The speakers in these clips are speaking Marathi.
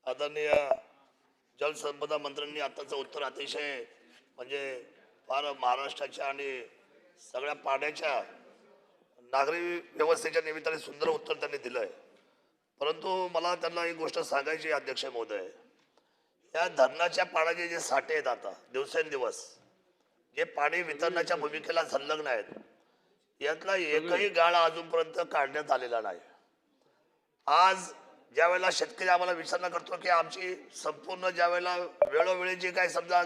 आदरणीय जलसंपदा मंत्र्यांनी आताचं उत्तर अतिशय म्हणजे फार महाराष्ट्राच्या आणि सगळ्या पाण्याच्या नागरी व्यवस्थेच्या निमित्ताने सुंदर उत्तर त्यांनी दिलं आहे. परंतु मला त्यांना एक गोष्ट सांगायची आहे, अध्यक्ष महोदय, या धरणाच्या पाण्याचे जे साठे आहेत आता दिवसेंदिवस जे पाणी वितरणाच्या भूमिकेला संलग्न आहेत, यातला एकही गाळ अजूनपर्यंत काढण्यात आलेला नाही. आज ज्या वेळेला शेतकरी आम्हाला विचारणा करतो की आमची संपूर्ण ज्या वेळेला वेळोवेळी जे काही समजा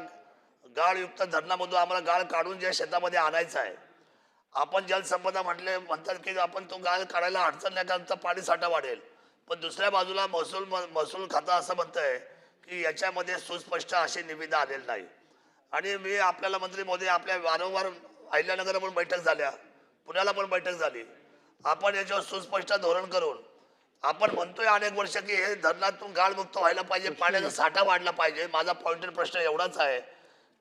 गाळयुक्त धरणामधून आम्हाला गाळ काढून जे शेतामध्ये आणायचं आहे, आपण जलसंपदा म्हणतात की आपण तो गाळ काढायला अडचण नाही कारण पाणी साठा वाढेल. पण दुसऱ्या बाजूला महसूल खातं असं म्हणतंय की याच्यामध्ये सुस्पष्ट अशी निविदा आलेली नाही. आणि मी आपल्याला मंत्री महोदय आपल्या वारंवार अहिल्यानगरला पण बैठक झाल्या, पुण्याला पण बैठक झाली. आपण याच्यावर सुस्पष्ट धोरण करून आपण म्हणतोय अनेक वर्ष की हे धरणातून गाळमुक्त व्हायला पाहिजे, पाण्याचा साठा वाढला पाहिजे. माझा पॉइंटेड प्रश्न एवढाच आहे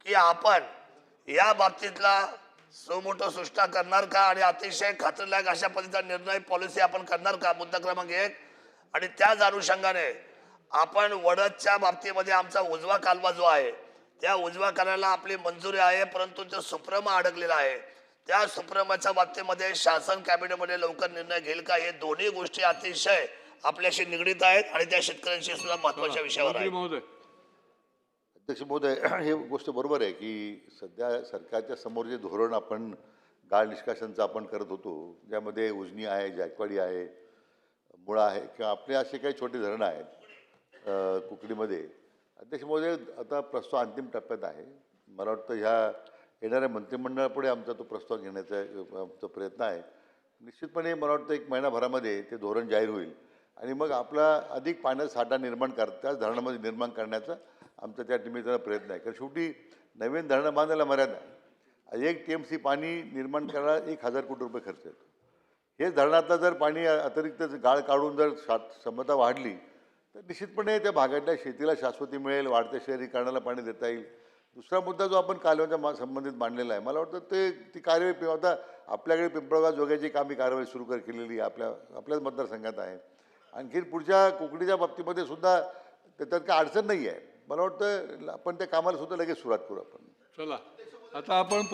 की आपण या बाबतीतला सुमोठो सुष्टा करणार का आणि अतिशय खात्रीलायक अशा पद्धतीचा निर्णय पॉलिसी आपण करणार का, मुद्दा क्रमांक 1. आणि त्याच अनुषंगाने आपण वडदच्या बाबतीमध्ये आमचा उजवा कालवा जो आहे त्या उजवा कालव्याला आपली मंजुरी आहे, परंतु तो सुप्रमा अडकलेला आहे. त्या सुप्रमाच्या बाबतीमध्ये शासन कॅबिनेटमध्ये लवकर निर्णय घेईल का, हे दोन्ही गोष्टी अतिशय आपल्याशी निगडीत आहेत आणि त्या शेतकऱ्यांशी सुद्धा महत्वाच्या विषयावर आहे. अध्यक्ष महोदय, हे गोष्ट बरोबर आहे की सध्या सरकारच्या समोर जे धोरण आपण गाळ निष्कासनचं आपण करत होतो, ज्यामध्ये उजनी आहे, जायकवाडी आहे, मुळा आहे किंवा आपले असे काही छोटे धरणं आहेत कुकडीमध्ये. अध्यक्ष महोदय, आता प्रस्ताव अंतिम टप्प्यात आहे. मला वाटतं ह्या येणाऱ्या मंत्रिमंडळापुढे आमचा तो प्रस्ताव घेण्याचा आमचा प्रयत्न आहे. निश्चितपणे मला वाटतं 1 महिनाभरामध्ये ते धोरण जाहीर होईल आणि मग आपला अधिक पाण्याचा साठा निर्माण त्याच धरणामध्ये निर्माण करण्याचा आमचा त्या निमित्तानं प्रयत्न आहे. कारण शेवटी नवीन धरणं बांधायला मर्यादा आहे. 1 TMC पाणी निर्माण करायला 1000 कोटी रुपये खर्च येतो. हे धरणातलं जर पाणी अतिरिक्त गाळ काढून जर क्षमता वाढली तर निश्चितपणे त्या भागातल्या शेतीला शाश्वती मिळेल, वाढत्या शहरीकरणाला पाणी देता येईल. दुसरा मुद्दा जो आपण कालव्याच्या संबंधित मांडलेला आहे, मला वाटतं ती कार्यवाही आता आपल्याकडे पिंपळगाव जोग्याची कामी कारवाई सुरू केलेली आपल्याच मतदारसंघात आहे. आणखी पुढच्या कोकणीच्या बाबतीमध्ये सुद्धा त्याच्यात काही अडचण नाही आहे. मला वाटतं आपण त्या कामाला सुद्धा लगेच सुरुवात करू आपण. चला आता आपण